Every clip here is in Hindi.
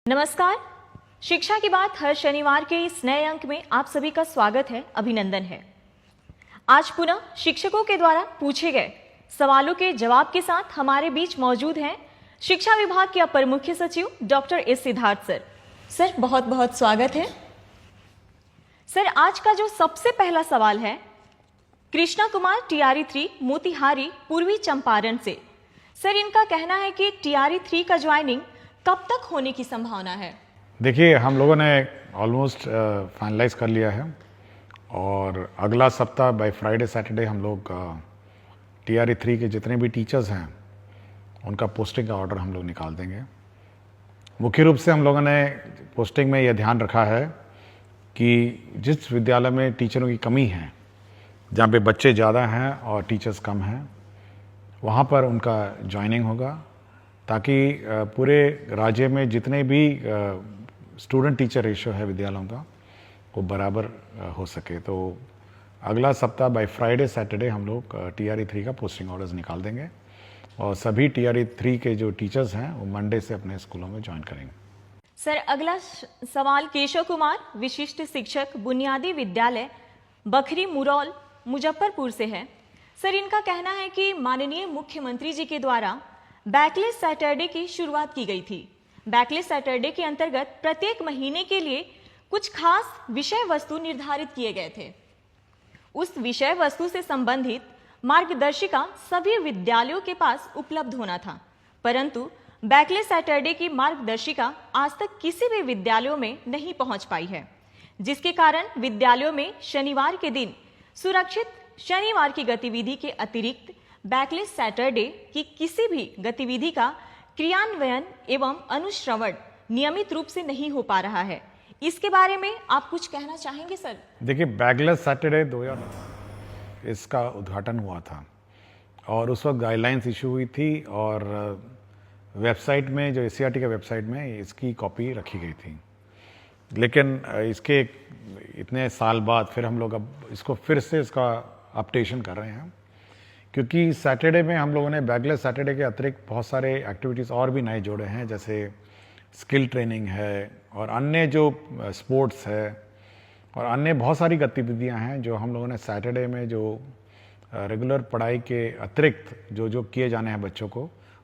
नमस्कार। शिक्षा की बात हर शनिवार के इस नए अंक में आप सभी का स्वागत है, अभिनंदन है। आज पुनः शिक्षकों के द्वारा पूछे गए सवालों के जवाब के साथ हमारे बीच मौजूद हैं शिक्षा विभाग के अपर मुख्य सचिव doctor S Siddharth sir. Sir, बहुत बहुत स्वागत है। सर, आज का जो सबसे पहला सवाल है कृष्णा कुमार टीआरई 3 मोतिहारी पूर्वी चंपारण से। सर, इनका कहना है कि टीआरई 3 का ज्वाइनिंग कब तक होने की संभावना है? देखिए, हम लोगों ने ऑलमोस्ट फाइनलाइज कर लिया है और अगला सप्ताह बाय फ्राइडे सैटरडे हम लोग टीआरई 3 के जितने भी टीचर्स हैं उनका पोस्टिंग का ऑर्डर हम लोग निकाल देंगे। मुख्य रूप से हम लोगों ने पोस्टिंग में यह ध्यान रखा है कि जिस विद्यालय में टीचरों की कमी है, जहाँ पे बच्चे ज़्यादा हैं और टीचर्स कम हैं, वहाँ पर उनका ज्वाइनिंग होगा ताकि पूरे राज्य में जितने भी स्टूडेंट टीचर रेशियो है विद्यालयों का वो बराबर हो सके। तो अगला सप्ताह बाय फ्राइडे सैटरडे हम लोग टीआरई 3 का पोस्टिंग ऑर्डर्स निकाल देंगे और सभी टीआरई 3 के जो टीचर्स हैं वो मंडे से अपने स्कूलों में ज्वाइन करेंगे। सर, अगला सवाल केशव कुमार, विशिष्ट शिक्षक, बुनियादी विद्यालय बखरी मुरौल मुजफ्फरपुर से है। सर, इनका कहना है कि माननीय मुख्यमंत्री जी के द्वारा बैकलेस सैटरडे की शुरुआत की गई थी। बैकलेस सैटरडे के अंतर्गत प्रत्येक महीने के लिए कुछ खास विषय वस्तु निर्धारित किए गए थे। उस विषय वस्तु से संबंधित मार्गदर्शिका सभी विद्यालयों के पास उपलब्ध होना था, परंतु बैकलेस सैटरडे की मार्गदर्शिका आज तक किसी भी विद्यालयों में नहीं पहुंच पाई है, जिसके कारण विद्यालयों में शनिवार के दिन सुरक्षित शनिवार की गतिविधि के अतिरिक्त बैकलेस सैटरडे की किसी भी गतिविधि का क्रियान्वयन एवं अनुश्रवण नियमित रूप से नहीं हो पा रहा है। इसके बारे में आप कुछ कहना चाहेंगे सर? देखिए, बैकलेस सैटरडे 2000 इसका उद्घाटन हुआ था और उस वक्त गाइडलाइंस इशू हुई थी और वेबसाइट में, जो एससीईआरटी के वेबसाइट में इसकी कॉपी रखी गई थी। लेकिन इसके इतने साल बाद फिर हम लोग अब इसको फिर से इसका अपडेशन कर रहे हैं, क्योंकि सैटरडे में हम लोगों ने बैकलेस सैटरडे के अतिरिक्त बहुत सारे एक्टिविटीज़ और भी नए जोड़े हैं, जैसे स्किल ट्रेनिंग है और अन्य जो स्पोर्ट्स है और अन्य बहुत सारी गतिविधियां हैं जो हम लोगों ने सैटरडे में जो रेगुलर पढ़ाई के अतिरिक्त जो जो किए जाने हैं बच्चों को,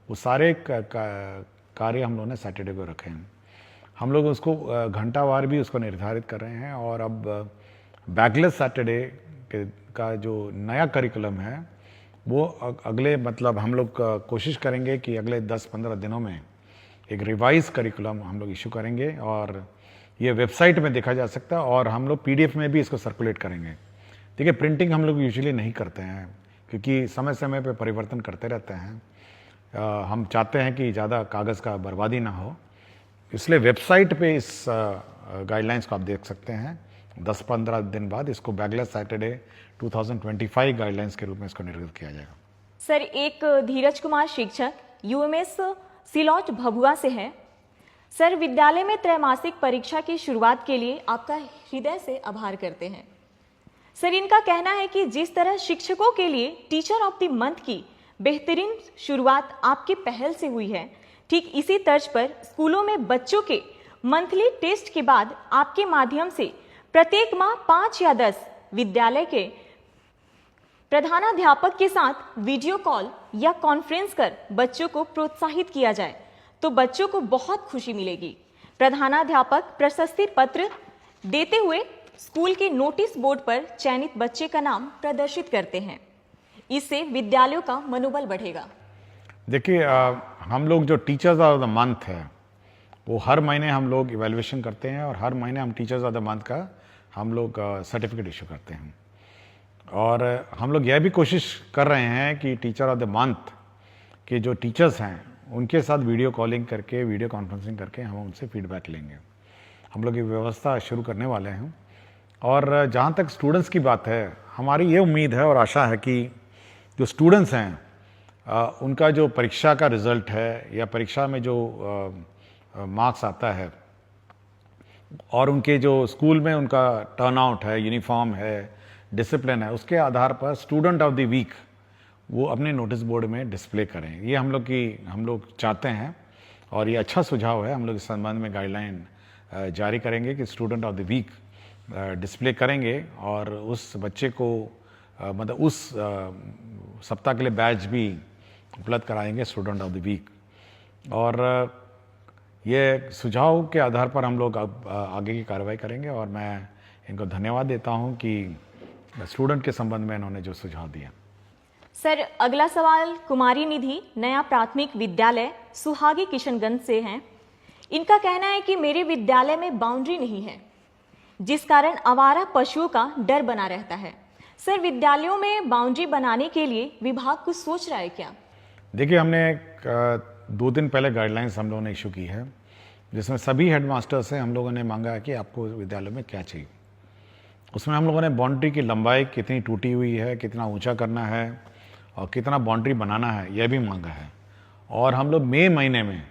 वो सारे कार्य हम लोगों ने सैटरडे को रखे हैं। हम लोग उसको घंटावार भी उसको निर्धारित कर रहे हैं और अब बैकलेस सैटरडे का जो नया करिकुलम है वो अगले हम लोग कोशिश करेंगे कि अगले 10-15 दिनों में एक रिवाइज करिकुलम हम लोग इशू करेंगे और ये वेबसाइट में देखा जा सकता है और हम लोग पीडीएफ में भी इसको सर्कुलेट करेंगे। देखिए, प्रिंटिंग हम लोग यूजुअली नहीं करते हैं क्योंकि समय समय पे परिवर्तन करते रहते हैं। हम चाहते हैं कि ज़्यादा कागज़ का बर्बादी ना हो, इसलिए वेबसाइट पे इस गाइडलाइंस को आप देख सकते हैं। 10-15 दिन बाद इसको बैकलेस सैटरडे 2025 गाइडलाइंस के रूप में इसको निर्गत किया जाएगा। सर, एक धीरज कुमार शिक्षक यूएमएस सिलौट भभुआ से है। सर, विद्यालय में त्रैमासिक परीक्षा की शुरुआत के लिए आपका हृदय से आभार करते हैं। सर, इनका कहना है कि जिस तरह शिक्षकों के लिए टीचर ऑफ द मंथ की बेहतरीन शुरुआत आपकी पहल से हुई है, ठीक इसी तर्ज पर स्कूलों में बच्चों के मंथली टेस्ट के बाद आपके माध्यम से प्रत्येक माह 5 या 10 विद्यालय के प्रधानाध्यापक के साथ वीडियो कॉल या कॉन्फ्रेंस कर बच्चों को प्रोत्साहित किया जाए तो बच्चों को बहुत खुशी मिलेगी। प्रधानाध्यापक प्रशस्ति पत्र देते हुए स्कूल के नोटिस बोर्ड पर चयनित बच्चे का नाम प्रदर्शित करते हैं, इससे विद्यालयों का मनोबल बढ़ेगा। देखिए, हम लोग जो टीचर्स ऑफ द मंथ है वो हर महीने हम लोग इवैल्यूएशन करते हैं और हर महीने हम टीचर्स ऑफ द मंथ का हम लोग सर्टिफिकेट इशू करते हैं और हम लोग यह भी कोशिश कर रहे हैं कि टीचर ऑफ द मंथ के जो टीचर्स हैं उनके साथ वीडियो कॉलिंग करके, वीडियो कॉन्फ्रेंसिंग करके हम उनसे फीडबैक लेंगे। हम लोग ये व्यवस्था शुरू करने वाले हैं और जहाँ तक स्टूडेंट्स की बात है, हमारी ये उम्मीद है और आशा है कि जो स्टूडेंट्स हैं उनका जो परीक्षा का रिज़ल्ट है या परीक्षा में जो मार्क्स आता है और उनके जो स्कूल में उनका टर्नआउट है, यूनिफॉर्म है, डिसिप्लिन है, उसके आधार पर स्टूडेंट ऑफ द वीक वो अपने नोटिस बोर्ड में डिस्प्ले करें। ये हम लोग चाहते हैं और ये अच्छा सुझाव है। हम लोग इस संबंध में गाइडलाइन जारी करेंगे कि student of the week display करेंगे और उस बच्चे को मतलब उस सप्ताह के लिए बैच भी उपलब्ध कराएंगे स्टूडेंट ऑफ द वीक। और ये सुझाव के आधार पर हम लोग अब आगे की कार्रवाई करेंगे और मैं इनको धन्यवाद देता हूं कि स्टूडेंट के संबंध में इन्होंने जो सुझाव दिया। सर, अगला सवाल कुमारी निधि नया प्राथमिक विद्यालय सुहागी किशनगंज से हैं। इनका कहना है कि मेरे विद्यालय में बाउंड्री नहीं है, जिस कारण आवारा पशुओं का डर बना रहता है। सर, विद्यालयों में बाउंड्री बनाने के लिए विभाग कुछ सोच रहा है क्या? देखिए, हमने 2 दिन पहले गाइडलाइंस हम लोगों ने इशू की है, जिसमें सभी हेडमास्टर से हम लोगों ने मांगा है कि आपको विद्यालय में क्या चाहिए। उसमें हम लोगों ने बाउंड्री की लंबाई कितनी टूटी हुई है, कितना ऊंचा करना है और कितना बाउंड्री बनाना है, यह भी मांगा है। और हम लोग मई महीने में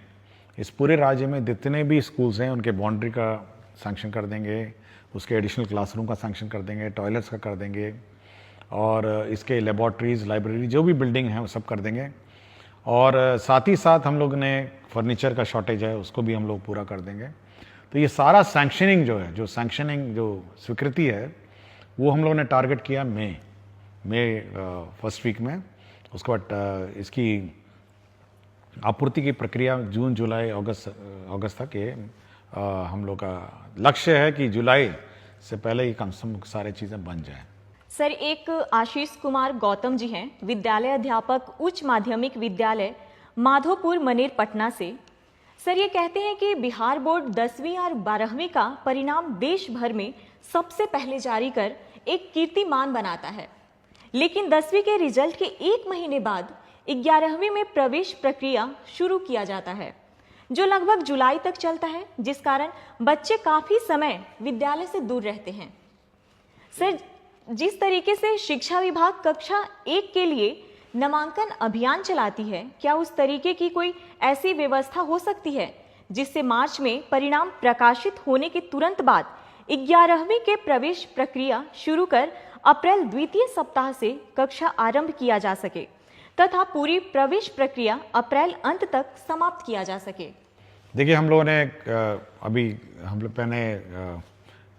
इस पूरे राज्य में जितने भी स्कूल्स हैं उनके बाउंड्री का सैंक्शन कर देंगे, उसके एडिशनल क्लासरूम का सैंक्शन कर देंगे, टॉयलेट्स का कर देंगे और इसके लेबॉर्ट्रीज, लाइब्रेरी, जो भी बिल्डिंग है वो सब कर देंगे। और साथ ही साथ हम लोग ने फर्नीचर का शॉर्टेज है उसको भी हम लोग पूरा कर देंगे। तो ये सारा सैंक्शनिंग जो है, जो सैंक्शनिंग जो स्वीकृति है, वो हम लोगों ने टारगेट किया मई फर्स्ट वीक में। उसके बाद इसकी आपूर्ति की प्रक्रिया जून, जुलाई, अगस्त तक ये हम लोग का लक्ष्य है कि जुलाई से पहले ये कम से कम सारी चीज़ें बन जाए। सर, एक आशीष कुमार गौतम जी हैं, विद्यालय अध्यापक उच्च माध्यमिक विद्यालय माधोपुर मनेर पटना से। सर, ये कहते हैं कि बिहार बोर्ड 10वीं और 12वीं का परिणाम देश भर में सबसे पहले जारी कर एक कीर्तिमान बनाता है, लेकिन 10वीं के रिजल्ट के 1 महीने बाद 11वीं में प्रवेश प्रक्रिया शुरू किया जाता है, जो लगभग जुलाई तक चलता है, जिस कारण बच्चे काफी समय विद्यालय से दूर रहते हैं। सर, जिस तरीके से शिक्षा विभाग कक्षा 1 के लिए नामांकन अभियान चलाती है, क्या उस तरीके की कोई ऐसी व्यवस्था हो सकती है जिससे मार्च में परिणाम प्रकाशित होने के तुरंत बाद 11वीं के प्रवेश प्रक्रिया शुरू कर अप्रैल द्वितीय सप्ताह से कक्षा आरंभ किया जा सके तथा पूरी प्रवेश प्रक्रिया अप्रैल अंत तक समाप्त किया जा सके? देखिए, हम लोगों ने अभी हम लोग पहले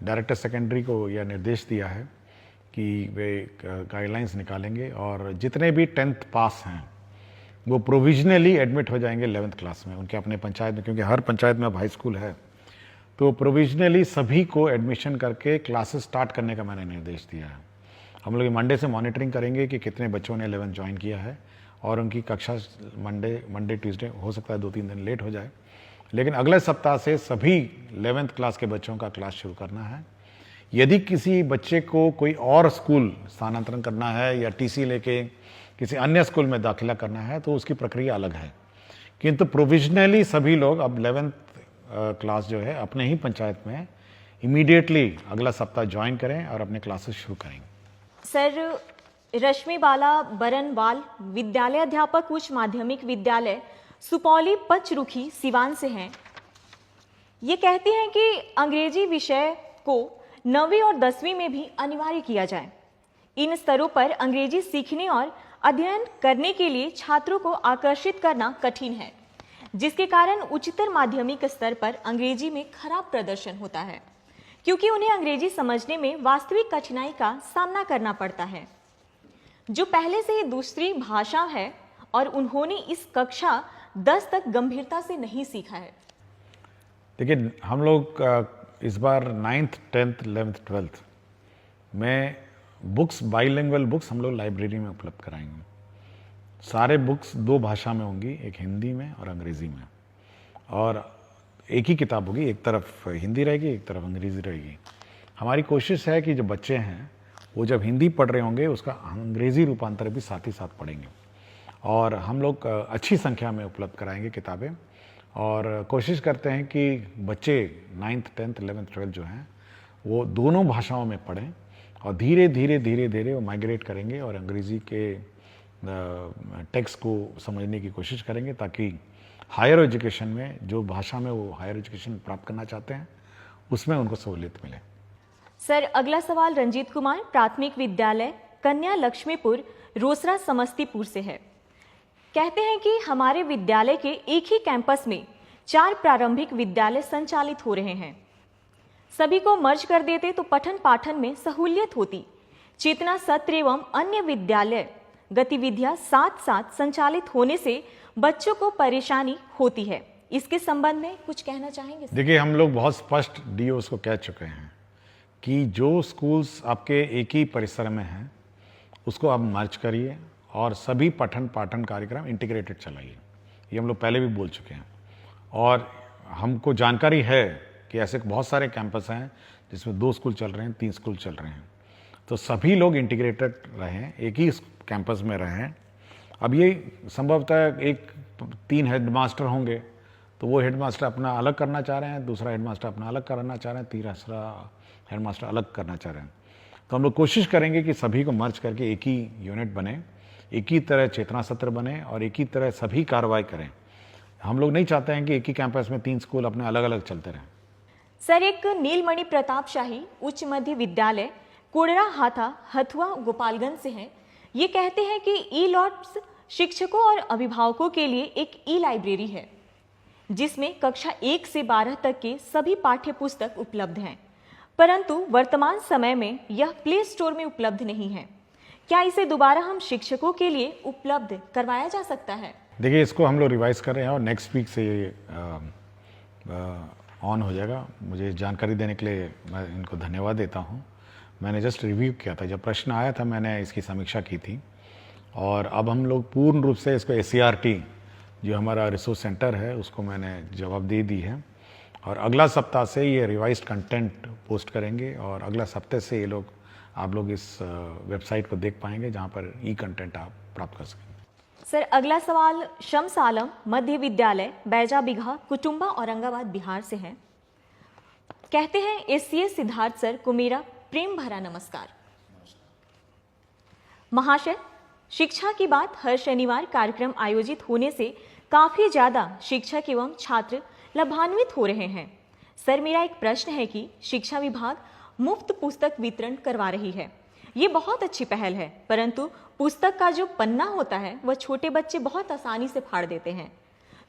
डायरेक्टर सेकेंडरी को यह निर्देश दिया है कि वे गाइडलाइंस निकालेंगे और जितने भी 10th पास हैं वो प्रोविजनली एडमिट हो जाएंगे 11th क्लास में उनके अपने पंचायत में, क्योंकि हर पंचायत में अब हाई स्कूल है। तो प्रोविजनली सभी को एडमिशन करके क्लासेस स्टार्ट करने का मैंने निर्देश दिया है। हम लोग मंडे से मॉनिटरिंग करेंगे कि कितने बच्चों ने 11th ज्वाइन किया है और उनकी कक्षा मंडे ट्यूसडे हो सकता है 2-3 दिन लेट हो जाए, लेकिन अगले सप्ताह से सभी 11th क्लास के बच्चों का क्लास शुरू करना है। यदि किसी बच्चे को कोई और स्कूल स्थानांतरण करना है या टीसी लेके किसी अन्य स्कूल में दाखिला करना है तो उसकी प्रक्रिया अलग है, किंतु प्रोविजनली सभी लोग अब 11th क्लास जो है अपने ही पंचायत में इमीडिएटली अगला सप्ताह ज्वाइन करें और अपने क्लासेस शुरू करेंगे। सर, रश्मि बाला बरनवाल विद्यालय अध्यापक उच्च माध्यमिक विद्यालय सुपौली पचरुखी सिवान से हैं। ये कहती हैं कि अंग्रेजी विषय को 9वीं और 10वीं में भी अनिवार्य किया जाए। इन स्तरों पर अंग्रेजी सीखने और अध्ययन करने के लिए छात्रों को आकर्षित करना कठिन है, जिसके कारण उच्चतर माध्यमिक स्तर पर अंग्रेजी में खराब प्रदर्शन होता है, क्योंकि उन्हें अंग्रेजी समझने में वास्तविक कठिनाई का सामना करना पड़ता है, जो पहले से ही दूसरी भाषा है और उन्होंने इस कक्षा 10 तक गंभीरता से नहीं सीखा है। देखिए, हम लोग इस बार 9th, 10th, 11th, 12th में बुक्स, बाइलिंगुअल बुक्स हम लोग लाइब्रेरी में उपलब्ध कराएंगे। सारे बुक्स 2 भाषा में होंगी, एक हिंदी में और अंग्रेजी में, और एक ही किताब होगी, एक तरफ हिंदी रहेगी, एक तरफ अंग्रेजी रहेगी। हमारी कोशिश है कि जो बच्चे हैं वो जब हिंदी पढ़ रहे होंगे उसका अंग्रेजी रूपांतर भी साथ ही साथ पढ़ेंगे, और हम लोग अच्छी संख्या में उपलब्ध कराएंगे किताबें, और कोशिश करते हैं कि बच्चे 9th, 10th, 11th, 12th जो हैं वो दोनों भाषाओं में पढ़ें और धीरे धीरे वो माइग्रेट करेंगे और अंग्रेज़ी के टेक्स्ट को समझने की कोशिश करेंगे, ताकि हायर एजुकेशन में जो भाषा में वो हायर एजुकेशन प्राप्त करना चाहते हैं उसमें उनको सहूलियत मिले। सर, अगला सवाल रंजीत कुमार प्राथमिक विद्यालय कन्या लक्ष्मीपुर रोसड़ा समस्तीपुर से है। कहते हैं कि हमारे विद्यालय के एक ही कैंपस में 4 प्रारंभिक विद्यालय संचालित हो रहे हैं। सभी को मर्ज कर देते तो पठन पाठन में सहूलियत होती। चेतना सत्र एवं अन्य विद्यालय गतिविधियां साथ साथ संचालित होने से बच्चों को परेशानी होती है। इसके संबंध में कुछ कहना चाहेंगे? देखिए, हम लोग बहुत स्पष्ट डीओस को कह चुके हैं कि जो स्कूल्स आपके एक ही परिसर में हैं उसको आप मर्ज करिए और सभी पठन पाठन कार्यक्रम इंटीग्रेटेड चलाइए। ये हम लोग पहले भी बोल चुके हैं और हमको जानकारी है कि ऐसे बहुत सारे कैंपस हैं जिसमें 2 स्कूल चल रहे हैं, 3 स्कूल चल रहे हैं। तो सभी लोग इंटीग्रेटेड रहें, एक ही कैंपस में रहें। अब ये संभवतः 3 हेडमास्टर होंगे तो वो हेडमास्टर अपना अलग करना चाह रहे हैं, दूसरा हेडमास्टर अपना अलग करना चाह रहे हैं, तीसरा हेडमास्टर अलग करना चाह रहे हैं। तो हम लोग कोशिश करेंगे कि सभी को मर्ज करके एक ही यूनिट बने, एक ही तरह चेतना सत्र बने और एक ही तरह सभी कार्रवाई करें। हम लोग नहीं चाहते हैं कि एक ही कैंपस में 3 स्कूल अपने अलग अलग चलते रहें। सर, एक नीलमणि प्रताप शाही उच्च मध्य विद्यालय कोडरा हाथा हथुआ गोपालगंज से हैं। ये कहते हैं कि ई लॉट्स शिक्षकों और अभिभावकों के लिए एक ई लाइब्रेरी है जिसमें कक्षा 1 से 12 तक के सभी पाठ्य पुस्तक उपलब्ध हैं, परंतु वर्तमान समय में यह प्ले स्टोर में उपलब्ध नहीं है। क्या इसे दोबारा हम शिक्षकों के लिए उपलब्ध करवाया जा सकता है? देखिए, इसको हम लोग रिवाइज कर रहे हैं और नेक्स्ट वीक से ये ऑन हो जाएगा। मुझे जानकारी देने के लिए मैं इनको धन्यवाद देता हूँ। मैंने जस्ट रिव्यू किया था, जब प्रश्न आया था मैंने इसकी समीक्षा की थी और अब हम लोग पूर्ण रूप से इसको SCRT जो हमारा रिसोर्स सेंटर है उसको मैंने जवाब दे दी है और अगला सप्ताह से ये रिवाइज्ड कंटेंट पोस्ट करेंगे और अगला सप्ताह से ये लोग आप लोग इस वेबसाइट को देख पाएंगे जहाँ पर ई कंटेंट आप प्राप्त कर सकेंगे। सर, अगला सवाल शम्स आलम मध्य विद्यालय बैजा बिघा कुटुंबा औरंगाबाद बिहार से है। कहते हैं SCS सिद्धार्थ सर को मेरा प्रेम भरा नमस्कार। महाशय, शिक्षा की बात हर शनिवार कार्यक्रम आयोजित होने से काफी ज्यादा शिक्षक एवं छात्र लाभान्वित हो रहे हैं। सर, मेरा एक प्रश्न है कि शिक्षा विभाग मुफ्त पुस्तक वितरण करवा रही है। ये बहुत अच्छी पहल है, परंतु पुस्तक का जो पन्ना होता है वह छोटे बच्चे बहुत आसानी से फाड़ देते हैं।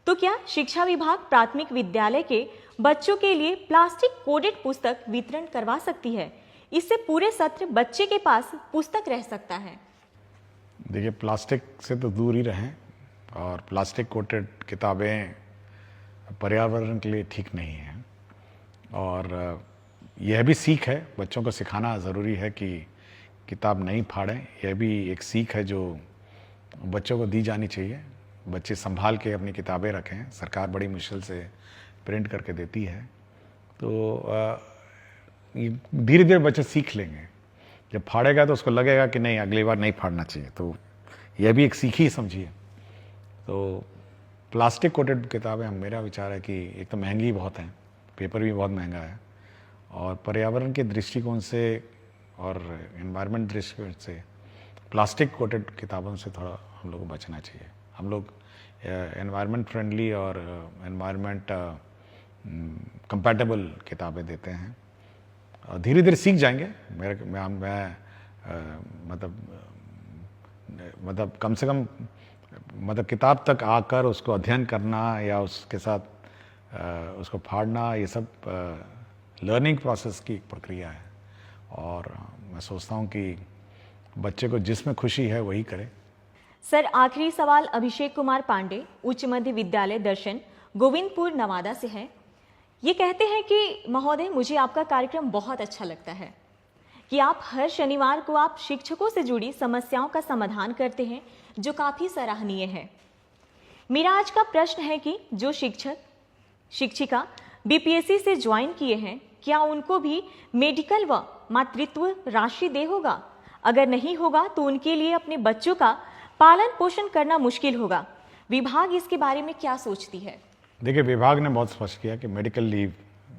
तो क्या शिक्षा विभाग प्राथमिक विद्यालय के बच्चों के लिए प्लास्टिक कोडेड पुस्तक वितरण करवा सकती है? इससे पूरे सत्र बच्चे के पास पुस्तक रह सकता है। देखिए, प्लास्टिक से तो दूर ही रहें और प्लास्टिक कोटेड किताबें पर्यावरण के लिए ठीक नहीं हैं और यह भी सीख है, बच्चों को सिखाना ज़रूरी है कि किताब नहीं फाड़ें। यह भी एक सीख है जो बच्चों को दी जानी चाहिए। बच्चे संभाल के अपनी किताबें रखें, सरकार बड़ी मुश्किल से प्रिंट करके देती है। तो धीरे धीरे बच्चे सीख लेंगे। जब फाड़ेगा तो उसको लगेगा कि नहीं, अगली बार नहीं फाड़ना चाहिए। तो यह भी एक सीख ही समझिए। तो प्लास्टिक कोटेड किताबें, मेरा विचार है कि एक तो महंगी बहुत हैं, पेपर भी बहुत महंगा है और पर्यावरण के दृष्टिकोण से और एनवायरनमेंट दृष्टिकोण से प्लास्टिक कोटेड किताबों से थोड़ा हम लोग को बचना चाहिए। हम लोग एनवायरनमेंट फ्रेंडली और एनवायरनमेंट कंपैटिबल किताबें देते हैं और धीरे धीरे सीख जाएंगे। मतलब कम से कम किताब तक आकर उसको अध्ययन करना या उसके साथ उसको फाड़ना, ये सब लर्निंग प्रोसेस की एक प्रक्रिया है और मैं सोचता हूँ कि बच्चे को जिसमें खुशी है वही करे। सर, आखिरी सवाल अभिषेक कुमार पांडे उच्च मध्य विद्यालय दर्शन गोविंदपुर नवादा से है। ये कहते हैं कि महोदय, मुझे आपका कार्यक्रम बहुत अच्छा लगता है कि आप हर शनिवार को आप शिक्षकों से जुड़ी समस्याओं का समाधान करते हैं, जो काफ़ी सराहनीय है। मेरा आज का प्रश्न है कि जो शिक्षक शिक्षिका BPSC से ज्वाइन किए हैं, क्या उनको भी मेडिकल व मातृत्व राशि दे होगा? अगर नहीं होगा तो उनके लिए अपने बच्चों का पालन पोषण करना मुश्किल होगा। विभाग इसके बारे में क्या सोचती है? देखिए, विभाग ने बहुत स्पष्ट किया कि मेडिकल लीव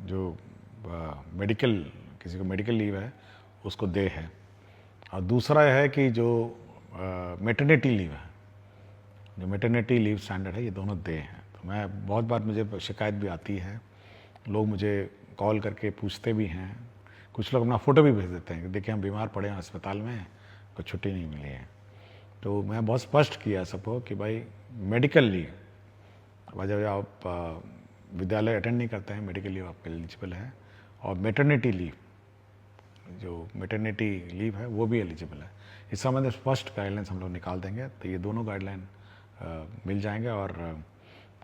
जो किसी को मेडिकल लीव है उसको दे है और दूसरा है कि जो मैटरनिटी लीव है, जो मैटरनिटी लीव स्टैंडर्ड है, ये दोनों दे हैं। तो मैं बहुत बार मुझे शिकायत भी आती है, लोग मुझे कॉल करके पूछते भी हैं, कुछ लोग अपना फ़ोटो भी भेज देते हैं कि देखिए हम बीमार पड़े हैं अस्पताल में, कोई छुट्टी नहीं मिली है। तो मैं बहुत स्पष्ट किया सबको कि भाई मेडिकल लीव जब आप विद्यालय अटेंड नहीं करते हैं, मेडिकल लीव आपके एलिजिबल है। और मैटरनिटी लीव, जो मैटरनिटी लीव है वो भी एलिजिबल है। इस संबंध में स्पष्ट गाइडलाइंस हम लोग निकाल देंगे, तो ये दोनों गाइडलाइन मिल जाएंगे। और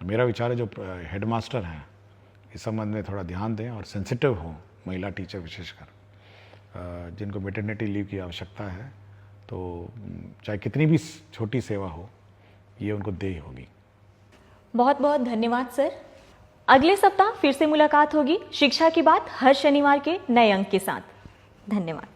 मेरा विचार है जो हेडमास्टर हैं इस संबंध में थोड़ा ध्यान दें और सेंसिटिव हो, महिला टीचर विशेषकर जिनको मैटरनिटी लीव की आवश्यकता है, तो चाहे कितनी भी छोटी सेवा हो ये उनको देय होगी। बहुत बहुत धन्यवाद सर। अगले सप्ताह फिर से मुलाकात होगी शिक्षा की बात हर शनिवार के नए अंक के साथ। धन्यवाद।